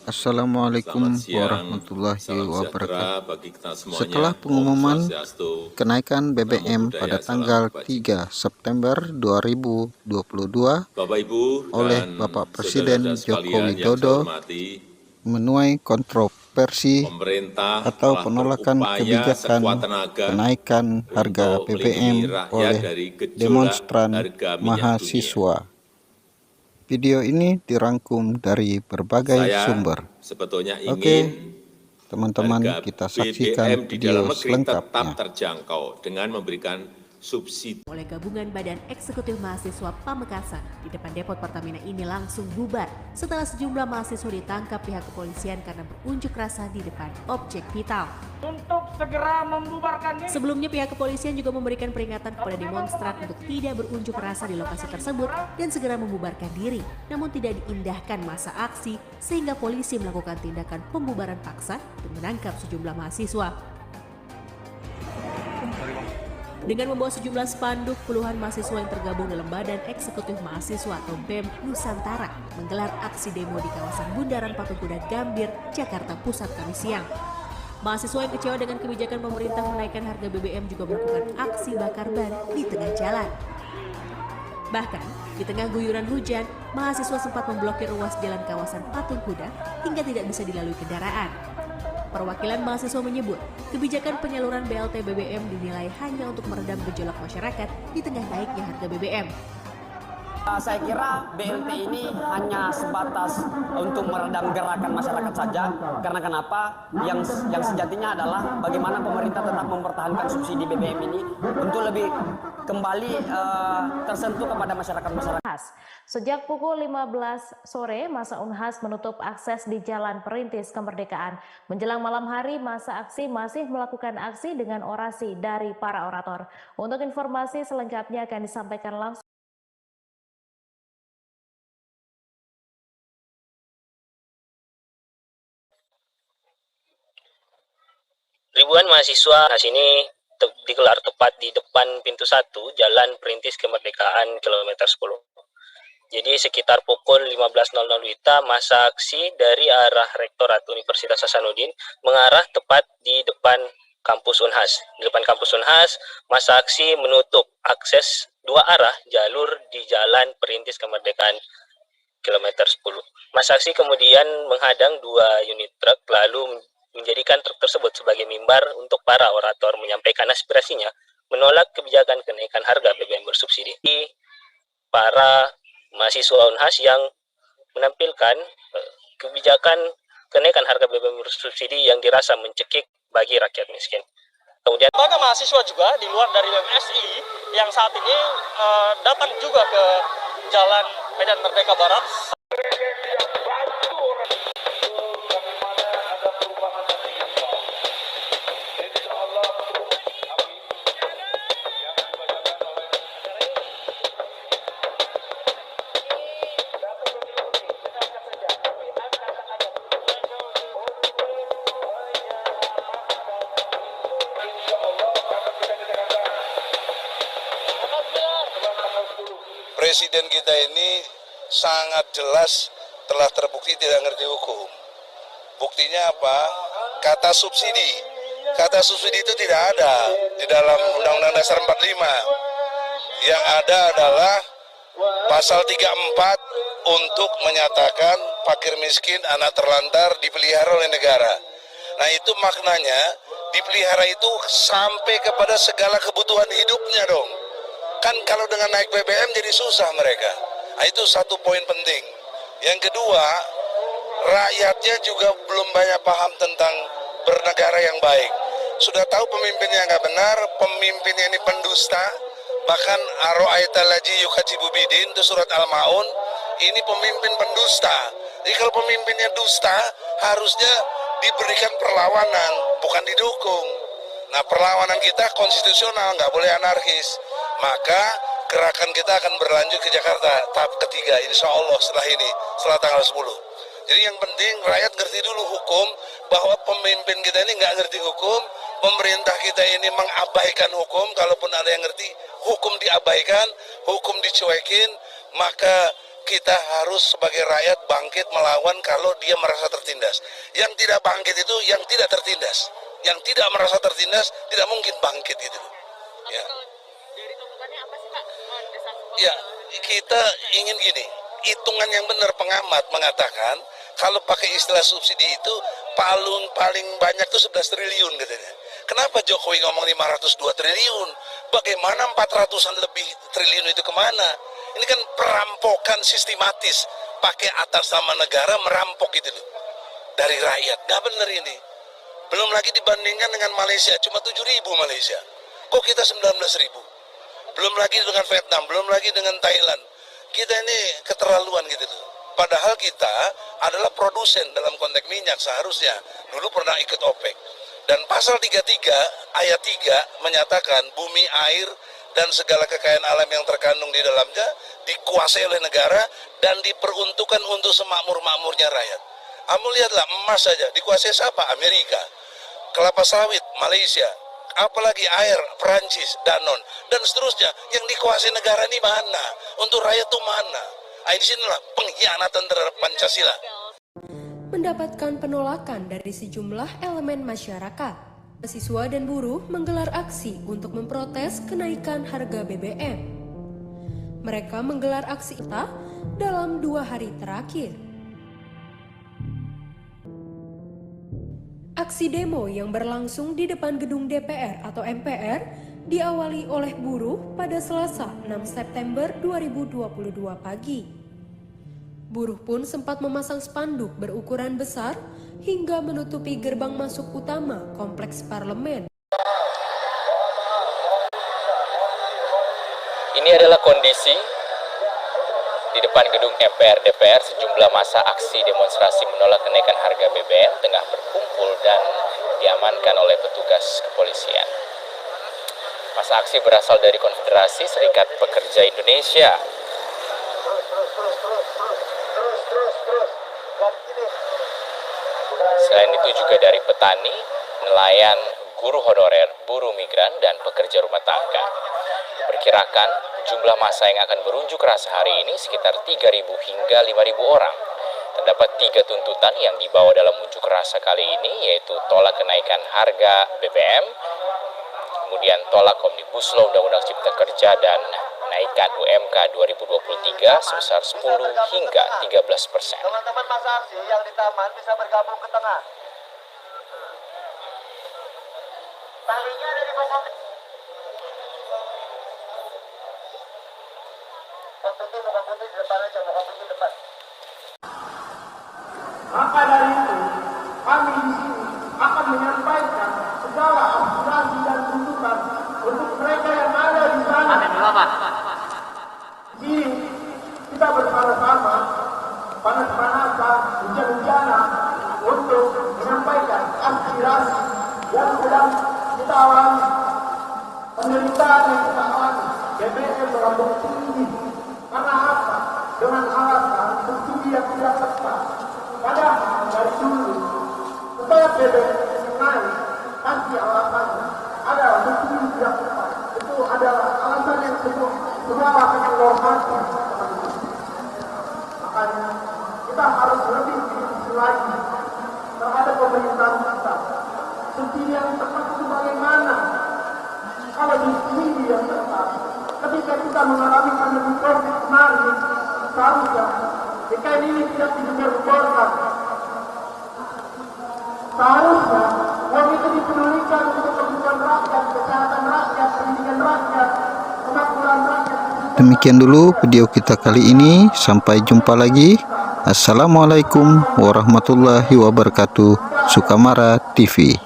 Assalamualaikum Selamat siang, warahmatullahi salam sejahtera wabarakatuh. bagi kita semuanya. Setelah Om pengumuman Swastiastu, kenaikan Namo BBM pada Buddhaya, Salam tanggal Kebajikan. 3 September 2022 Bapak Ibu oleh dan Bapak Presiden saudara-saudara Joko sekalian yang saya Widodo hormati, menuai kontroversi pemerintah atau telah penolakan berupaya kebijakan sekuat tenaga kenaikan harga untuk BBM melindungi rakyat oleh dari gejolak demonstran harga minyak dunia. mahasiswa. Video ini dirangkum dari berbagai Saya sumber. sebetulnya Oke, ingin teman-teman, harga kita saksikan BBM di video dalam negeri tetap selengkapnya. terjangkau dengan memberikan subsidi. Oleh Gabungan Badan Eksekutif Mahasiswa Pamekasan di depan depot Pertamina ini langsung bubar setelah sejumlah mahasiswa ditangkap pihak kepolisian karena berunjuk rasa di depan objek vital. Untuk segera membubarkan diri. Sebelumnya pihak kepolisian juga memberikan peringatan kepada demonstran untuk tidak berunjuk rasa di lokasi tersebut dan segera membubarkan diri. Namun tidak diindahkan masa aksi sehingga polisi melakukan tindakan pembubaran paksa dan menangkap sejumlah mahasiswa. Dengan membawa sejumlah spanduk, puluhan mahasiswa yang tergabung dalam Badan Eksekutif Mahasiswa atau BEM Nusantara menggelar aksi demo di kawasan Bundaran Patung Kuda Gambir, Jakarta Pusat Kamis siang. Mahasiswa yang kecewa dengan kebijakan pemerintah menaikkan harga BBM juga melakukan aksi bakar ban di tengah jalan. Bahkan, di tengah guyuran hujan, mahasiswa sempat memblokir ruas jalan kawasan Patung Kuda hingga tidak bisa dilalui kendaraan. Perwakilan mahasiswa menyebut, kebijakan penyaluran BLT BBM dinilai hanya untuk meredam gejolak masyarakat di tengah naiknya harga BBM. Saya kira BLT ini hanya sebatas untuk meredam gerakan masyarakat saja. Karena kenapa? Yang sejatinya adalah bagaimana pemerintah tetap mempertahankan subsidi BBM ini untuk lebih kembali tersentuh kepada masyarakat-masyarakat. Sejak pukul 15 sore, masa Unhas menutup akses di Jalan Perintis Kemerdekaan. Menjelang malam hari, masa aksi masih melakukan aksi dengan orasi dari para orator. Untuk informasi selengkapnya akan disampaikan langsung. Ribuan mahasiswa sini digelar tepat di depan pintu 1 Jalan Perintis Kemerdekaan kilometer 10. Jadi sekitar pukul 15.00 WITA, masa aksi dari arah Rektorat Universitas Hasanuddin mengarah tepat di depan kampus Unhas. Di depan kampus Unhas, masa aksi menutup akses dua arah jalur di Jalan Perintis Kemerdekaan kilometer 10. Masa aksi kemudian menghadang 2 unit truk lalu menjadikan truk tersebut sebagai mimbar untuk para orator menyampaikan aspirasinya menolak kebijakan kenaikan harga BBM bersubsidi. Para mahasiswa Unhas yang menampilkan kebijakan kenaikan harga BBM bersubsidi yang dirasa mencekik bagi rakyat miskin. Kemudian lembaga mahasiswa juga di luar dari BMSI yang saat ini datang juga ke Jalan Medan Merdeka Barat. Presiden kita ini sangat jelas telah terbukti tidak ngerti hukum. Buktinya apa? Kata subsidi. Kata subsidi itu tidak ada di dalam Undang-Undang Dasar 45. Yang ada adalah pasal 34 untuk menyatakan fakir miskin, anak terlantar dipelihara oleh negara. Nah itu maknanya dipelihara itu sampai kepada segala kebutuhan hidupnya dong. Kan kalau dengan naik BBM jadi susah mereka. Nah, itu satu poin penting. Yang kedua, rakyatnya juga belum banyak paham tentang bernegara yang baik. Sudah tahu pemimpinnya nggak benar, pemimpinnya ini pendusta. Bahkan aro'aital ladzi yukadzibu bidin itu surat Al-Maun, ini pemimpin pendusta. Jadi kalau pemimpinnya dusta, harusnya diberikan perlawanan, bukan didukung. Nah perlawanan kita konstitusional, nggak boleh anarkis. Maka gerakan kita akan berlanjut ke Jakarta tahap ketiga insya Allah setelah tanggal 10. Jadi yang penting rakyat ngerti dulu hukum, bahwa pemimpin kita ini nggak ngerti hukum, pemerintah kita ini mengabaikan hukum. Kalaupun ada yang ngerti, hukum diabaikan, hukum dicuekin, maka kita harus sebagai rakyat bangkit melawan kalau dia merasa tertindas. Yang tidak bangkit itu yang tidak tertindas. Yang tidak merasa tertindas tidak mungkin bangkit gitu. Ya. Ya, kita ingin gini, hitungan yang benar pengamat mengatakan kalau pakai istilah subsidi itu paling banyak tuh 11 triliun katanya. Kenapa Jokowi ngomong 502 triliun? Bagaimana 400-an lebih triliun itu kemana? Ini kan perampokan sistematis, pakai atas nama negara merampok gitu loh. Dari rakyat, nggak benar ini. Belum lagi dibandingkan dengan Malaysia, cuma 7.000 Malaysia. Kok kita 19.000? Belum lagi dengan Vietnam, belum lagi dengan Thailand. Kita ini keterlaluan gitu loh. Padahal kita adalah produsen dalam konteks minyak seharusnya. Dulu pernah ikut OPEC. Dan pasal 33 ayat 3 menyatakan bumi, air, dan segala kekayaan alam yang terkandung di dalamnya dikuasai oleh negara dan diperuntukkan untuk semakmur-makmurnya rakyat. Kamu lihatlah emas saja dikuasai siapa? Amerika. Kelapa sawit Malaysia. Apalagi air Perancis, Danone, dan seterusnya. Yang dikuasai negara ini mana? Untuk rakyat itu mana? Di sinilah pengkhianatan terhadap Pancasila. Mendapatkan penolakan dari sejumlah elemen masyarakat. Mahasiswa dan buruh menggelar aksi untuk memprotes kenaikan harga BBM. Mereka menggelar aksi itu dalam 2 hari terakhir. Aksi demo yang berlangsung di depan gedung DPR atau MPR diawali oleh buruh pada Selasa 6 September 2022 pagi. Buruh pun sempat memasang spanduk berukuran besar hingga menutupi gerbang masuk utama kompleks parlemen. Ini adalah kondisi di depan gedung MPR DPR. Sejumlah massa aksi demonstrasi menolak kenaikan harga BBM tengah berkumpul dan diamankan oleh petugas kepolisian. Massa aksi berasal dari Konfederasi Serikat Pekerja Indonesia. Selain itu juga dari petani, nelayan, guru honorer, buruh migran, dan pekerja rumah tangga. Diperkirakan jumlah massa yang akan berunjuk rasa hari ini sekitar 3.000 hingga 5.000 orang. Terdapat 3 tuntutan yang dibawa dalam unjuk rasa kali ini, yaitu tolak kenaikan harga BBM, kemudian tolak Omnibus Law Undang-Undang Cipta Kerja, dan naikkan UMK 2023 sebesar 10 hingga 13%. Teman-teman massa aksi yang di taman bisa bergabung ke tengah. Talinya ada di pasar. Muka putih di depan aja, muka putih depan. Maka dari itu, kami di sini akan menyampaikan segala aspirasi dan tuntutan untuk mereka yang ada di sana. Di sini kita bersama-sama panas-panasan, hujan-hujanan untuk menyampaikan aspirasi yang sedang kita alami, penderitaan yang kita alami. BBM melambung tinggi karena apa? Dengan alasan subsidi yang tidak tepat. Padahal dari dulu supaya BBM naik pasti alasannya adalah subsidi tidak tepat. Itu adalah alasan yang semua akan normatif. Makanya kita harus lebih kritis lagi terhadap pemerintahan kita. Subsidi yang tepat itu bagaimana? Kalau subsidi yang tepat, ketika kita mengalami pandemi COVID kemarin, seharusnya DKI ini tidak digembar-gemborkan. Seharusnya uang itu dipedulikan untuk kebutuhan rakyat, kesehatan rakyat, pendidikan rakyat, kemakmuran rakyat. Demikian dulu video kita kali ini. Sampai jumpa lagi. Assalamualaikum warahmatullahi wabarakatuh. Sukamara TV.